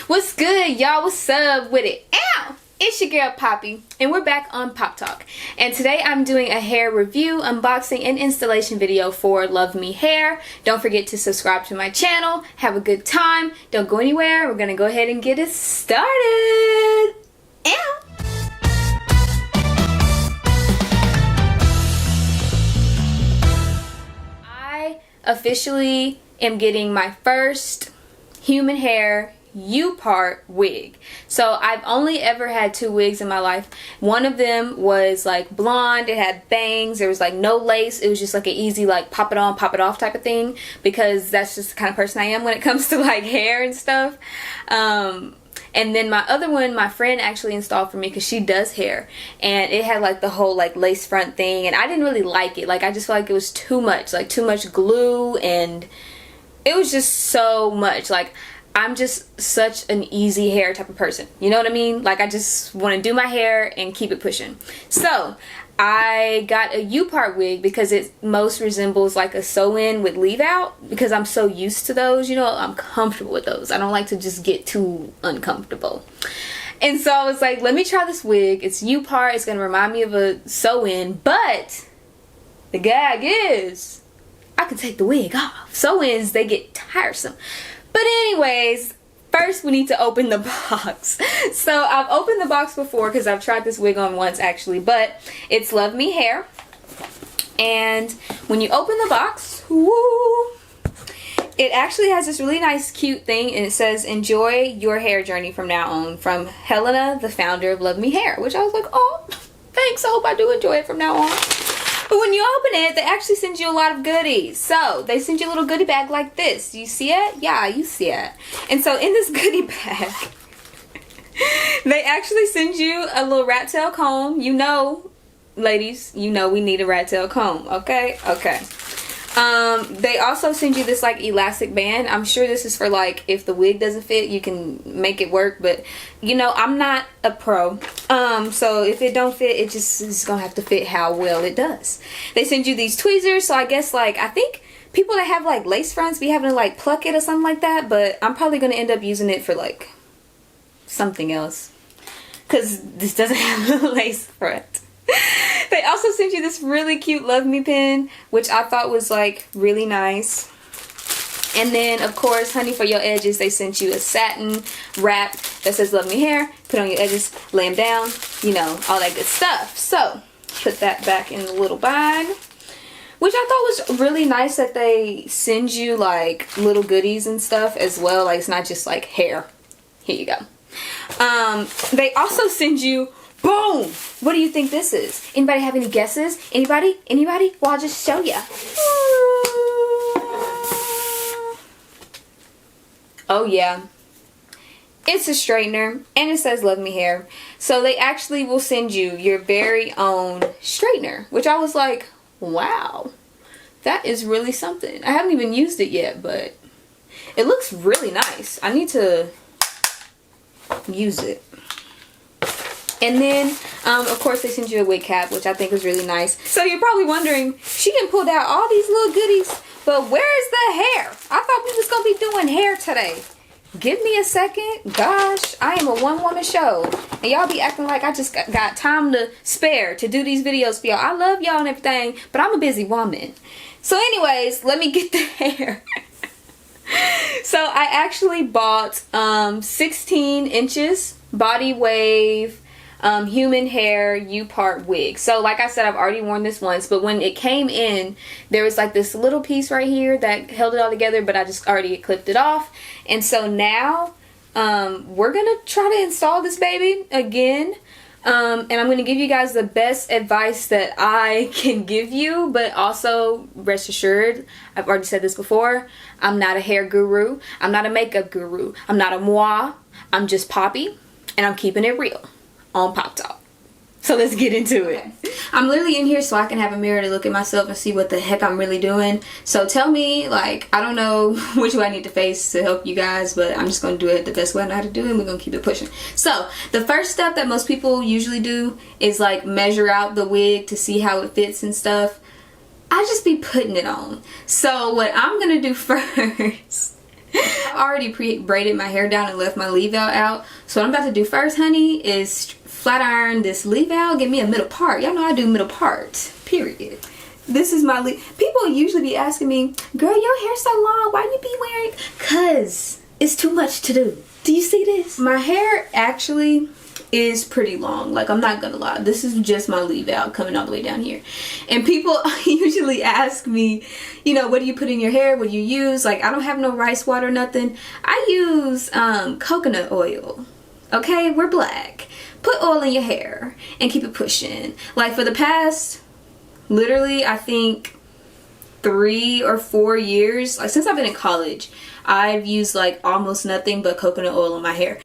What's good, y'all? What's up with it? Ow! It's your girl Poppy, and we're back on Pop Talk. And today I'm doing a hair review, unboxing, and installation video for LuvMe hair. Don't forget to subscribe to my channel. Have a good time. Don't go anywhere. We're gonna go ahead and get it started. Ow! I officially am getting my first human hair U-part wig. So I've only ever had 2 wigs in my life. One of them was like blonde, it had bangs, there was like no lace, it was just like an easy like pop it on, pop it off type of thing, because that's just the kind of person I am when it comes to like hair and stuff. And then my other one, my friend actually installed for me because she does hair, and it had like the whole like lace front thing, and I didn't really like it. Like I just felt like it was too much, like too much glue, and it was just so much. Like I'm just such an easy hair type of person, you know what I mean? Like I just want to do my hair and keep it pushing. So I got a U-part wig because it most resembles like a sew-in with leave out, because I'm so used to those, you know, I'm comfortable with those. I don't like to just get too uncomfortable. And so I was like, let me try this wig. It's U-part, it's gonna remind me of a sew-in, but the gag is I can take the wig off. Sew-ins, they get tiresome. But anyways, first we need to open the box. So I've opened the box before because I've tried this wig on once actually, but it's LuvMe hair. And when you open the box, woo, it actually has this really nice cute thing, and it says enjoy your hair journey from now on, from Helena, the founder of LuvMe hair, which I was like, oh, thanks, I hope I do enjoy it from now on. But when you open it, they actually send you a lot of goodies. So they send you a little goodie bag like this. You see it? Yeah, you see it. And so in this goodie bag, they actually send you a little rat tail comb. You know, ladies, you know we need a rat tail comb. Okay? Okay. They also send you this like elastic band. I'm sure this is for like if the wig doesn't fit, you can make it work, but you know, I'm not a pro. So if it don't fit, it just is gonna have to fit how well it does. They send you these tweezers, so I guess like I think people that have like lace fronts be having to like pluck it or something like that, but I'm probably gonna end up using it for like something else, because this doesn't have a lace front. They also sent you this really cute LuvMe pin, which I thought was like really nice. And then of course, honey, for your edges, they sent you a satin wrap that says LuvMe hair. Put on your edges, lay them down, you know, all that good stuff. So put that back in the little bag, which I thought was really nice that they send you like little goodies and stuff as well. Like it's not just like hair. Here you go. They also send you, boom! What do you think this is? Anybody have any guesses? Anybody? Anybody? Well, I'll just show ya. Oh yeah. It's a straightener, and it says LuvMe hair. So they actually will send you your very own straightener, which I was like, wow. That is really something. I haven't even used it yet, but it looks really nice. I need to use it. And then, of course, they send you a wig cap, which I think is really nice. So you're probably wondering, she done pulled out all these little goodies, but where's the hair? I thought we was going to be doing hair today. Give me a second. Gosh, I am a one-woman show. And y'all be acting like I just got time to spare to do these videos for y'all. I love y'all and everything, but I'm a busy woman. So anyways, let me get the hair. So I actually bought 16 inches body wave human hair U-part wig. So like I said, I've already worn this once, but when it came in, there was like this little piece right here that held it all together, but I just already clipped it off. And so now we're gonna try to install this baby again, and I'm gonna give you guys the best advice that I can give you, but also rest assured, I've already said this before, I'm not a hair guru, I'm not a makeup guru, I'm not a moi, I'm just Poppy, and I'm keeping it real on Pop Talk. So let's get into it. I'm literally in here so I can have a mirror to look at myself and see what the heck I'm really doing. So tell me, like, I don't know which way I need to face to help you guys, but I'm just going to do it the best way I know how to do it, and we're going to keep it pushing. So the first step that most people usually do is like measure out the wig to see how it fits and stuff. I just be putting it on. So what I'm going to do first I've already pre-braided my hair down and left my leave out. So what I'm about to do first, honey, is flat iron this leave out, give me a middle part. Y'all know I do middle parts, period. This is my people usually be asking me, girl, your hair's so long, why you be wearing? Cause it's too much to do. Do you see this? My hair actually is pretty long, like I'm not gonna lie. This is just my leave out coming all the way down here. And people usually ask me, you know, what do you put in your hair? What do you use? Like, I don't have no rice water, nothing. I use coconut oil. Okay, we're black. Put oil in your hair and keep it pushing. Like for the past, literally, I think 3 or 4 years, like since I've been in college, I've used like almost nothing but coconut oil in my hair.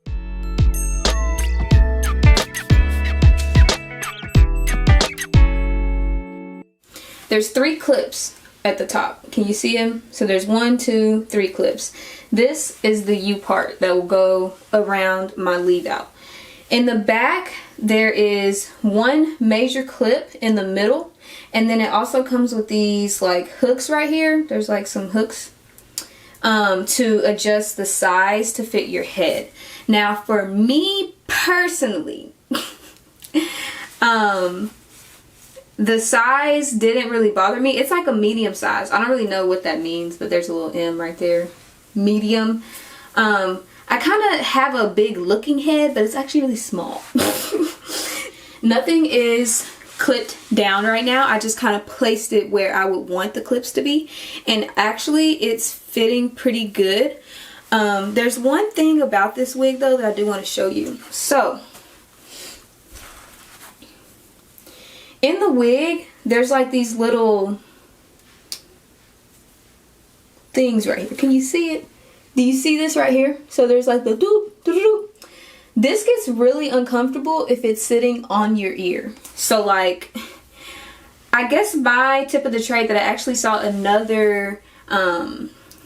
There's 3 clips at the top. Can you see them? So there's 1, 2, 3 clips. This is the U part that will go around my leave out. In the back, there is 1 major clip in the middle, and then it also comes with these like hooks right here. There's like some hooks to adjust the size to fit your head. Now for me personally, the size didn't really bother me. It's like a medium size. I don't really know what that means, but there's a little M right there. Medium. I kind of have a big looking head, but it's actually really small. Nothing is clipped down right now. I just kind of placed it where I would want the clips to be. And actually, it's fitting pretty good. There's one thing about this wig, though, that I do want to show you. So, in the wig, there's like these little things right here. Can you see it? Do you see this right here? So there's like the doop, doop, doop. This gets really uncomfortable if it's sitting on your ear. So like, I guess my tip of the trade that I actually saw another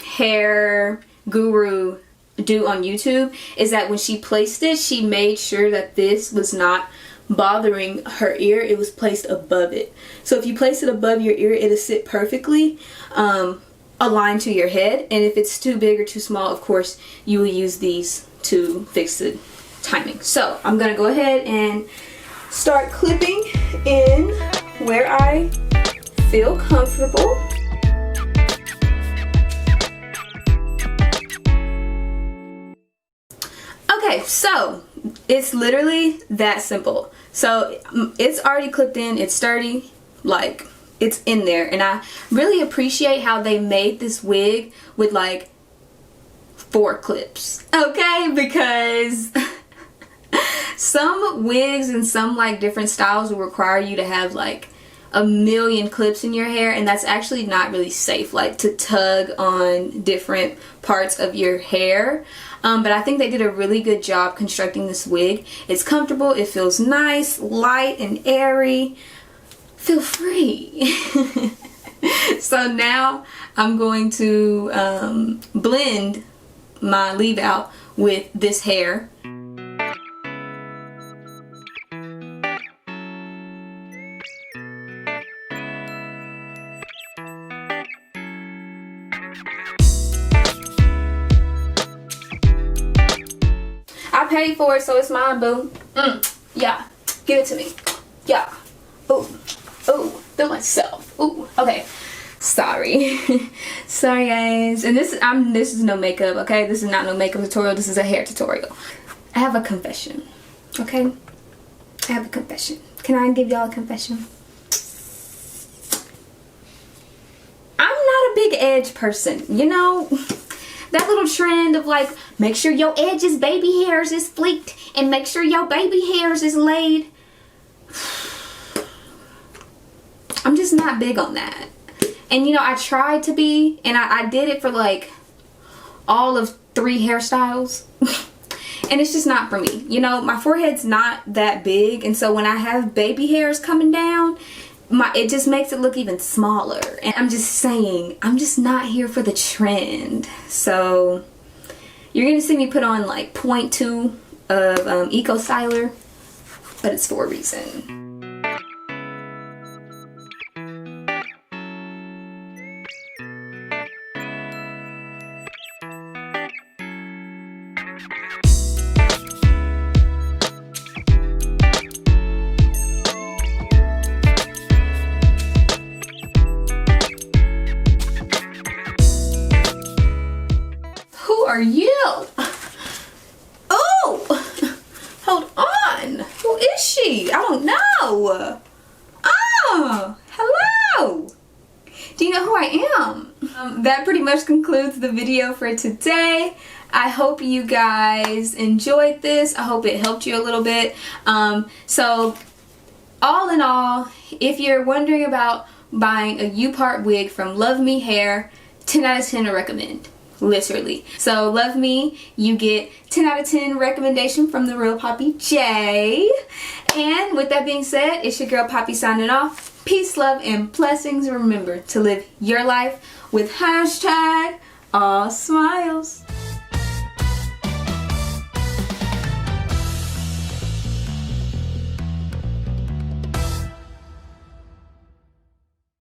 hair guru do on YouTube is that when she placed it, she made sure that this was not bothering her ear. It was placed above it. So if you place it above your ear, it'll sit perfectly aligned to your head. And if it's too big or too small, of course, you will use these to fix the timing. So I'm gonna go ahead and start clipping in where I feel comfortable. Okay, so it's literally that simple. So it's already clipped in, it's sturdy, like it's in there. And I really appreciate how they made this wig with like 4 clips, okay? Because some wigs and some like different styles will require you to have like a million clips in your hair, and that's actually not really safe, like to tug on different parts of your hair. But I think they did a really good job constructing this wig. It's comfortable, it feels nice, light and airy. Feel free. So now I'm going to blend my leave out with this hair. I paid for it, so it's mine, boo. Yeah, give it to me. Yeah. Ooh, ooh, do myself. Ooh, okay. Sorry. Sorry, guys. And this is no makeup, okay? This is not no makeup tutorial. This is a hair tutorial. I have a confession, okay? I have a confession. Can I give y'all a confession? I'm not a big edge person, you know? That little trend of like, make sure your edges, baby hairs is fleeked, and make sure your baby hairs is laid. I'm just not big on that. And you know, I tried to be, and I did it for like all of 3 hairstyles. And it's just not for me. You know, my forehead's not that big, and so when I have baby hairs coming down, it just makes it look even smaller. And I'm just saying, I'm just not here for the trend. So you're gonna see me put on like 0.2 of Eco Styler, but it's for a reason. are you? Oh, hold on. Who is she? I don't know. Oh, hello. Do you know who I am? That pretty much concludes the video for today. I hope you guys enjoyed this. I hope it helped you a little bit. So all in all, if you're wondering about buying a U-part wig from LuvMe Hair, 10 out of 10 I recommend. Literally. So LuvMe, you get 10 out of 10 recommendation from the real Poppy J. And with that being said, it's your girl Poppy signing off. Peace, love, and blessings. Remember to live your life with hashtag all smiles.